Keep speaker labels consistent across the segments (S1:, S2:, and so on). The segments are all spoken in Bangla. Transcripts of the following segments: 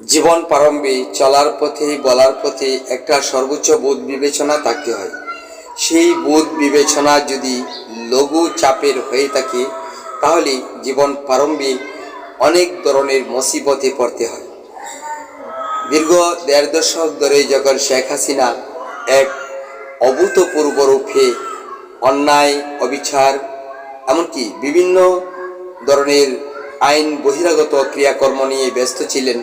S1: জীবন প্রারম্ভে চলার পথে বলার পথে একটা সর্বোচ্চ বোধ বিবেচনা থাকতে হয়। সেই বোধ বিবেচনা যদি লঘু চাপের হয়ে থাকে তাহলে জীবন প্রারম্ভে অনেক ধরনের মুসিবতে পড়তে হয়। দীর্ঘ ১.৫ দশক ধরে যখন শেখ হাসিনা এক অভূতপূর্ব রূপে অন্যায় অবিচার এমনকি বিভিন্ন ধরনের আইন বহিরাগত ক্রিয়াকর্ম নিয়ে ব্যস্ত ছিলেন,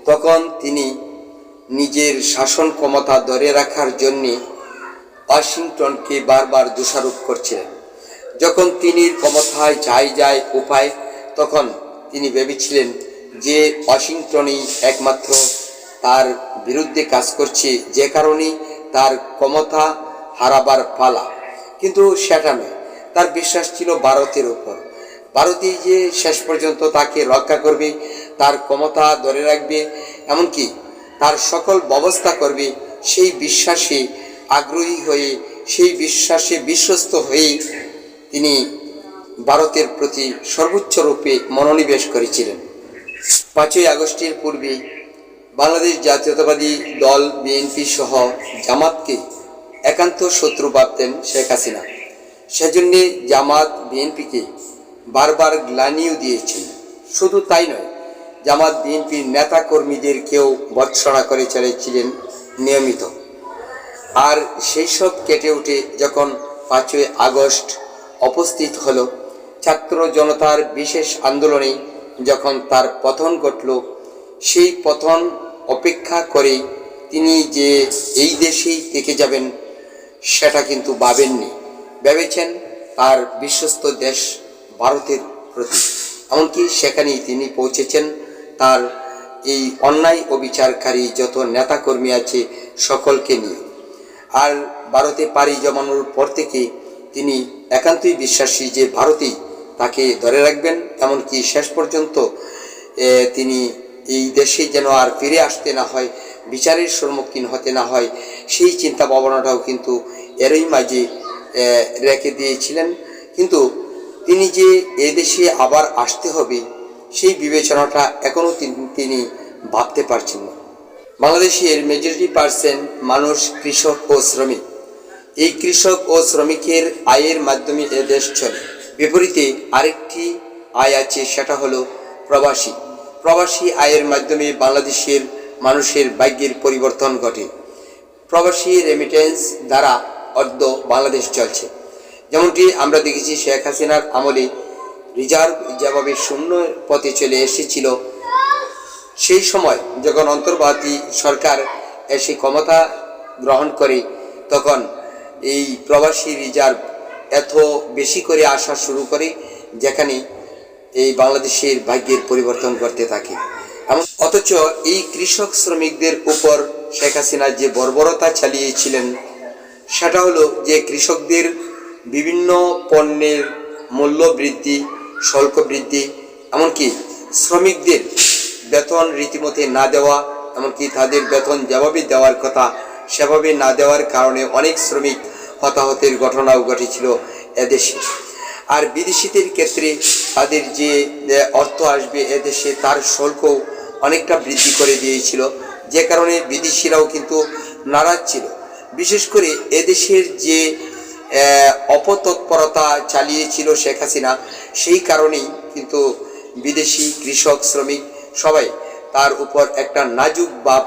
S1: তখন তিনি নিজের শাসন ক্ষমতা ধরে রাখার জন্যে ওয়াশিংটনকে বারবার দোষারোপ করছিলেন। যখন তিনি ক্ষমতায় যায় উপায়, তখন তিনি ভেবেছিলেন যে ওয়াশিংটনই একমাত্র তার বিরুদ্ধে কাজ করছে, যে কারণে তার ক্ষমতা হারাবার পালা। কিন্তু সেটা নয়, তার বিশ্বাস ছিল ভারতের উপর। ভারতই যে শেষ পর্যন্ত তাকে রক্ষা করবে, তার ক্ষমতা ধরে রাখবে, এমনকি তার সকল ব্যবস্থা করবে। সেই বিশ্বাসে আগ্রহী হয়ে, সেই বিশ্বাসে বিশ্বস্ত হয়ে তিনি ভারতের প্রতি সর্বোচ্চ রূপে মনোনিবেশ করেছিলেন। ৫ই আগস্টের পূর্বে বাংলাদেশ জাতীয়তাবাদী দল বিএনপি সহ জামাতকে একান্ত শত্রু ভাবতেন শেখ হাসিনা। সেজন্যে জামাত বিএনপিকে বারবার গ্লানিও দিয়েছেন। শুধু তাই নয়, জামাত বিএনপির নেতা কর্মীদেরকেও ভর্ৎসনা করে চলেছিলেন নিয়মিত। আর সেই সব কেটে উঠে যখন ৫ই আগস্ট উপস্থিত হলো, ছাত্র জনতার বিশেষ আন্দোলনে যখন তার পতন ঘটল, সেই পতন অপেক্ষা করে তিনি যে এই দেশেই থেকে যাবেন সেটা কিন্তু ভাবেননি। ভেবেছেন তার বিশ্বস্ত দেশ ভারতের প্রতি। এমনকি সেখানেই তিনি পৌঁছেছেন তার এই অন্যায় অবিচারকারী যত নেতাকর্মী আছে সকলকে নিয়ে। আর ভারতে পাড়ি জমানোর পর থেকে তিনি একান্তই বিশ্বাসী যে ভারতেই তাকে ধরে রাখবেন, এমনকি শেষ পর্যন্ত তিনি এই দেশে যেন আর ফিরে আসতে না হয়, বিচারের সম্মুখীন হতে না হয়, সেই চিন্তা ভাবনাটাও কিন্তু এরই মাঝে রেখে দিয়েছিলেন। কিন্তু তিনি যে এদেশে আবার আসতে হবে সেই বিবেচনাটা এখনও তিনি ভাবতে পারছেন না। বাংলাদেশের মেজরিটি পার্সেন্ট মানুষ কৃষক ও শ্রমিক। এই কৃষক ও শ্রমিকের আয়ের মাধ্যমে এ দেশ চলে। বিপরীতে আরেকটি আয় আছে, সেটা হলো প্রবাসী। প্রবাসী আয়ের মাধ্যমে বাংলাদেশের মানুষের ভাগ্যের পরিবর্তন ঘটে। প্রবাসী রেমিটেন্স দ্বারা অর্ধ বাংলাদেশ চলছে। যেমনটি আমরা দেখেছি শেখ হাসিনার আমলে রিজার্ভ যেভাবে শূন্য পথে চলে এসেছিল, সেই সময় যখন অন্তর্বর্তী সরকার এসে ক্ষমতা গ্রহণ করে তখন এই প্রবাসী রিজার্ভ এত বেশি করে আসা শুরু করে, যেখানে এই বাংলাদেশের ভাগ্যের পরিবর্তন করতে থাকে। অথচ এই কৃষক শ্রমিকদের উপর শেখ হাসিনা যে বর্বরতা চালিয়েছিলেন সেটা হলো যে কৃষকদের বিভিন্ন পণ্যের মূল্য বৃদ্ধি, শুল্ক বৃদ্ধি, এমনকি শ্রমিকদের বেতন রীতিমতো না দেওয়া, এমনকি তাদের বেতন যেভাবে দেওয়ার কথা সেভাবে না দেওয়ার কারণে অনেক শ্রমিক হতাহতের ঘটনাও ঘটেছিল এদেশে। আর বিদেশিদের ক্ষেত্রে তাদের যে অর্থ আসবে এদেশে তার শুল্ক অনেকটা বৃদ্ধি করে দিয়েছিল, যে কারণে বিদেশিরাও কিন্তু নারাজ ছিল। বিশেষ করে এদেশের যে অপতৎপরতা চালিয়েছিল শেখ হাসিনা, সেই কারণেই কিন্তু বিদেশি কৃষক শ্রমিক সবাই তার উপর একটা নাজুক ভাব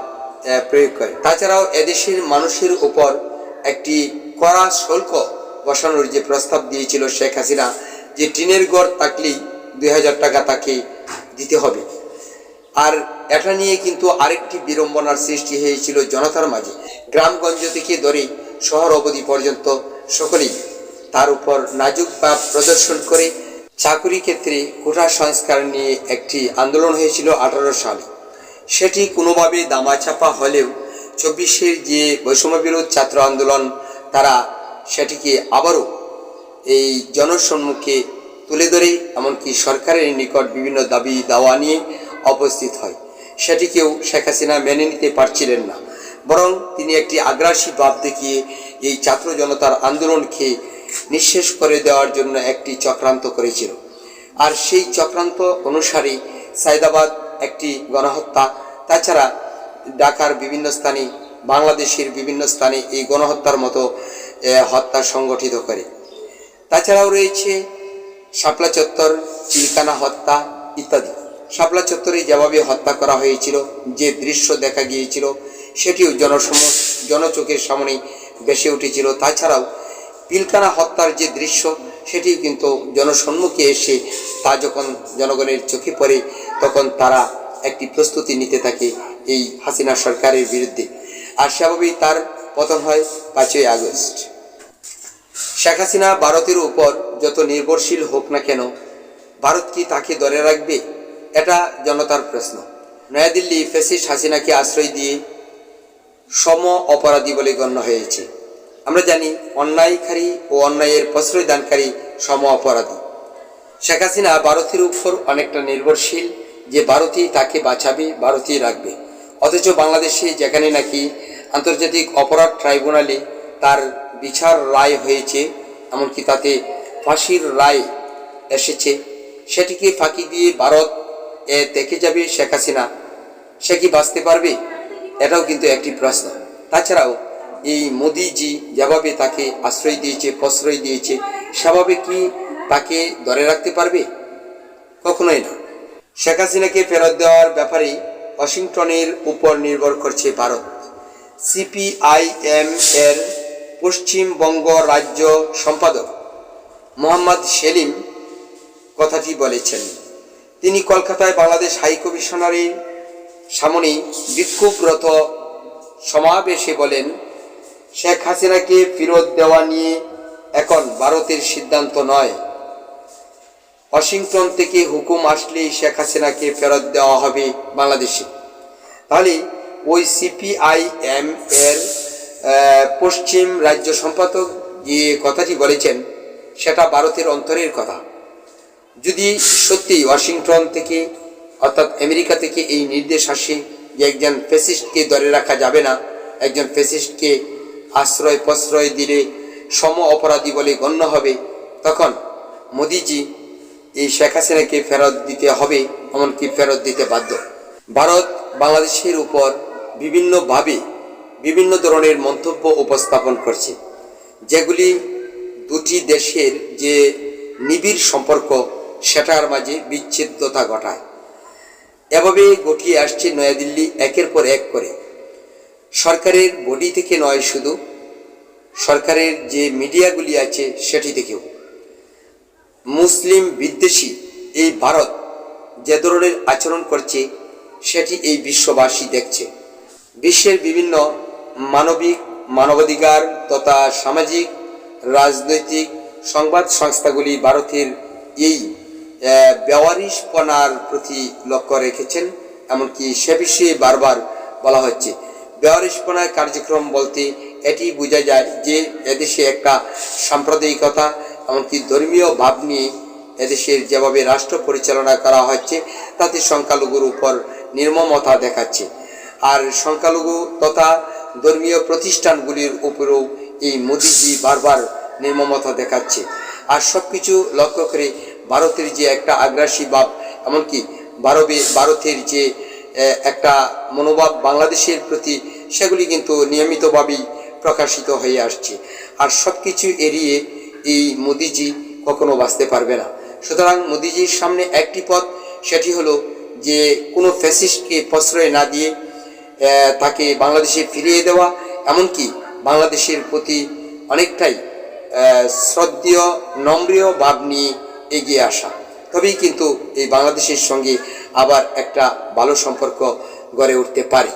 S1: প্রয়োগ করে। তাছাড়াও এদেশের মানুষের উপর একটি কড়া শুল্ক বসানোর যে প্রস্তাব দিয়েছিল শেখ হাসিনা, যে টিনের ঘর থাকলেই ২,০০০ টাকা তাকে দিতে হবে। আর এটা নিয়ে কিন্তু আরেকটি বিড়ম্বনার সৃষ্টি হয়েছিল জনতার মাঝে। গ্রামগঞ্জ থেকে ধরে শহর অবধি পর্যন্ত সকলেই তার উপর নাজুক ভাব প্রদর্শন করে। চাকরি ক্ষেত্রে কোটা সংস্কার নিয়ে একটি আন্দোলন হয়েছিল ১৮ সালে। সেটি কোনোভাবে দামাচাপা হলেও ২৪-এর যে বৈষম্যবিরোধ ছাত্র আন্দোলন, তারা সেটিকে আবারও এই জনসম্মুখে তুলে ধরে এমনকি সরকারের নিকট বিভিন্ন দাবি দাওয়া নিয়ে উপস্থিত হয়। সেটিকেও শেখ হাসিনা মেনে নিতে পারছিলেন না, বরং তিনি একটি আগ্রাসী ভাব দেখিয়ে এই ছাত্র জনতার আন্দোলনকে নিঃশেষ করে দেওয়ার জন্য একটি চক্রান্ত করেছিল। আর সেই চক্রান্ত অনুসারে সাইদাবাদ একটি গণহত্যা, তাছাড়া ঢাকার বিভিন্ন স্থানে, বাংলাদেশের বিভিন্ন স্থানে এই গণহত্যার মতো হত্যা সংগঠিত করে। তাছাড়াও রয়েছে শাপলা চত্বর, চিলকানা হত্যা ইত্যাদি। শাপলা চত্বরে যেভাবে হত্যা করা হয়েছিল, যে দৃশ্য দেখা গিয়েছিল, সেটিও জনচোখের সামনে ভেসে উঠেছিল। তাছাড়াও পিলখানা হত্যার যে দৃশ্য, সেটিও কিন্তু জনসম্মুখে এসে তা যখন জনগণের চোখে পড়ে, তখন তারা একটি প্রস্তুতি নিতে থাকে এই হাসিনা সরকারের বিরুদ্ধে। আর সেভাবেই তার পতন হয় 5ই আগস্ট। শেখ হাসিনা ভারতের উপর যত নির্ভরশীল হোক না কেন, ভারত কি তাকে ধরে রাখবে? এটা জনতার প্রশ্ন। নয়াদিল্লি ফ্যাসিস্ট হাসিনাকে আশ্রয় দিয়ে সম অপরাধী বলে গণ্য হয়েছে। আমরা জানি অন্যায়কারী ও অন্যায়ের প্রশ্রয়দানকারী সম অপরাধী। শেখ হাসিনা ভারতের উপর অনেকটা নির্ভরশীল যে ভারতই তাকে বাঁচাবে, ভারতই রাখবে। অথচ বাংলাদেশে যেখানে নাকি আন্তর্জাতিক অপরাধ ট্রাইব্যুনালে তার বিচার রায় হয়েছে, এমনকি তাতে ফাঁসির রায় এসেছে, সেটিকে ফাঁকি দিয়ে ভারত দেখে যাবে শেখ হাসিনা। সে কি বাঁচতে পারবে? এটাও কিন্তু একটি প্রশ্ন। তাছাড়াও এই মোদিজি যেভাবে তাকে আশ্রয় দিয়েছে, প্রশ্রয় দিয়েছে, সেভাবে কি তাকে ধরে রাখতে পারবে? কখনোই না। শেখ হাসিনাকে ফেরত দেওয়ার ব্যাপারে ওয়াশিংটনের উপর নির্ভর করছে ভারত। সিপিআইএম এর পশ্চিমবঙ্গ রাজ্য সম্পাদক মোহাম্মদ সেলিম কথাটি বলেছেন। তিনি কলকাতায় বাংলাদেশ হাই কমিশনারের সামনে বিক্ষোভরত সমাবেশে বলেন, শেখ হাসিনাকে ফেরত দেওয়া নিয়ে এখন ভারতের সিদ্ধান্ত নয়। ওয়াশিংটন থেকে হুকুম আসলেই শেখ হাসিনাকে ফেরত দেওয়া হবে বাংলাদেশে। তাহলে ওই সিপিআইএম এর পশ্চিম রাজ্য সম্পাদক যে কথাটি বলেছেন, সেটা ভারতের অন্তরের কথা। যদি সত্যি ওয়াশিংটন থেকে অর্থাৎ আমেরিকা থেকে এই নির্দেশ আসে যে একজন ফ্যাসিস্টকে ধরে রাখা যাবে না, একজন ফ্যাসিস্টকে আশ্রয় প্রশ্রয় দিলে সম অপরাধী বলে গণ্য হবে, তখন মোদিজি এই শেখ হাসিনাকে ফেরত দিতে হবে, এমনকি ফেরত দিতে বাধ্য। ভারত বাংলাদেশের উপর বিভিন্নভাবে বিভিন্ন ধরনের মন্তব্য উপস্থাপন করছে, যেগুলি দুটি দেশের যে নিবিড় সম্পর্ক সেটার মাঝে বিচ্ছেদতা ঘটায়। এভাবে ঘটিয়ে আসছে নয়াদিল্লি একের পর এক করে। সরকারের বডি থেকে নয়, শুধু সরকারের যে মিডিয়াগুলি আছে সেটি থেকেও মুসলিম বিদ্বেষী এই ভারত যে ধরনের আচরণ করছে, সেটি এই বিশ্ববাসী দেখছে। বিশ্বের বিভিন্ন মানবাধিকার তথা সামাজিক, রাজনৈতিক সংবাদ সংস্থাগুলি ভারতের এই বেওয়ারিশপনার প্রতি লক্ষ্য রেখেছেন। এমনকি সে বিষয়ে বারবার বলা হচ্ছে। বেওয়ারিশপনার কার্যক্রম বলতে এটি বোঝা যায় যে এদেশে একটা সাম্প্রদায়িকতা, এমনকি ধর্মীয় ভাব নিয়ে এদেশের যেভাবে রাষ্ট্র পরিচালনা করা হচ্ছে, তাতে সংখ্যালঘুর উপর নির্মমতা দেখাচ্ছে। আর সংখ্যালঘু তথা ধর্মীয় প্রতিষ্ঠানগুলির উপরেও এই মোদিজি বারবার নির্মমতা দেখাচ্ছে। আর সব কিছু লক্ষ্য করে ভারতের যে একটা আগ্রাসী ভাব, এমনকি ভারতের যে একটা মনোভাব বাংলাদেশের প্রতি, সেগুলি কিন্তু নিয়মিতভাবেই প্রকাশিত হয়ে আসছে। আর সব কিছু এড়িয়ে এই মোদিজি কখনো বাঁচতে পারবে না। সুতরাং মোদিজির সামনে একটি পথ, সেটি হলো যে কোনো ফ্যাসিস্টকে প্রশ্রয় না দিয়ে তাকে বাংলাদেশে ফিরিয়ে দেওয়া, এমনকি বাংলাদেশের প্রতি অনেকটাই শ্রদ্ধেয় নম্রীয় ভাব নিয়ে এগিয়ে আসা। তবেই কিন্তু এই বাংলাদেশের সঙ্গে আবার একটা ভালো সম্পর্ক গড়ে উঠতে পারে।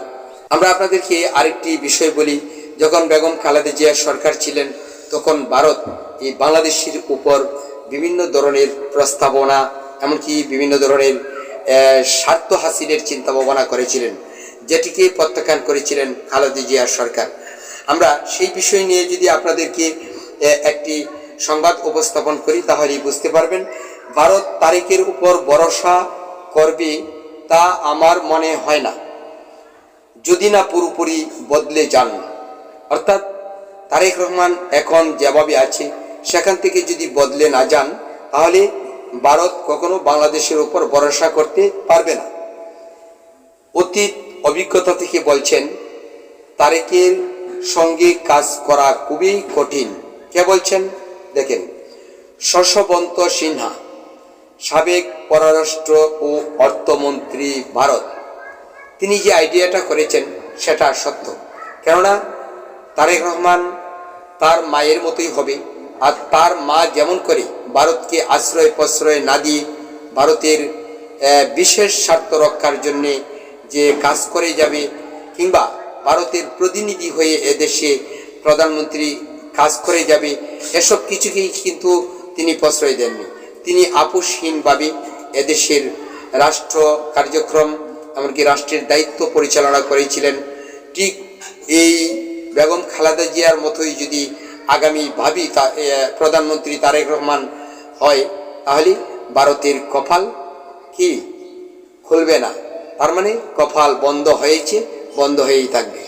S1: আমরা আপনাদেরকে আরেকটি বিষয় বলি, যখন বেগম খালেদা জিয়া সরকার ছিলেন, তখন ভারত এই বাংলাদেশের উপর বিভিন্ন ধরনের প্রস্তাবনা, এমনকি বিভিন্ন ধরনের স্বার্থ হাসিলের চিন্তা ভাবনা করেছিলেন, যেটিকে প্রত্যাখ্যান করেছিলেন খালেদা জিয়ার সরকার। আমরা সেই বিষয় নিয়ে যদি আপনাদেরকে একটি সংবাদ উপস্থাপন করি, তাহলেই বুঝতে পারবেন ভারত তারেকের উপর ভরসা করবে তা আমার মনে হয় না, যদি না পুরোপুরি বদলে যান। অর্থাৎ তারেক রহমান এখন যেভাবে আছে সেখান থেকে যদি বদলে না যান, তাহলে ভারত কখনো বাংলাদেশের উপর ভরসা করতে পারবে না। অতীত অভিজ্ঞতা থেকে বলছেন তারেকের সঙ্গে কাজ করা খুবই কঠিন। কে বলছেন দেখেন, শশবন্ত সিনহা, সাবেক পররাষ্ট্র ও অর্থমন্ত্রী ভারত। তিনি যে আইডিয়াটা করেছেন সেটা সত্য, কেননা তারেক রহমান তার মায়ের মতোই হবে। আর তার মা যেমন করে ভারতকে আশ্রয় প্রশ্রয় না দিয়ে ভারতের বিশেষ স্বার্থ রক্ষার জন্যে যে কাজ করে যাবে, কিংবা ভারতের প্রতিনিধি হয়ে এদেশে প্রধানমন্ত্রী কাজ করে যাবে, এসব কিছুকেই কিন্তু তিনি প্রশ্রয় দেননি। তিনি আপোষহীনভাবে এদেশের রাষ্ট্র কার্যক্রম, এমনকি রাষ্ট্রের দায়িত্ব পরিচালনা করেছিলেন। ঠিক এই বেগম খালেদা জিয়ার মতোই যদি আগামী ভাবি প্রধানমন্ত্রী তারেক রহমান হয়, তাহলে ভারতের কপাল কি খুলবে না, তার মানে কপাল বন্ধ হয়েছে, বন্ধ হয়েই থাকবে।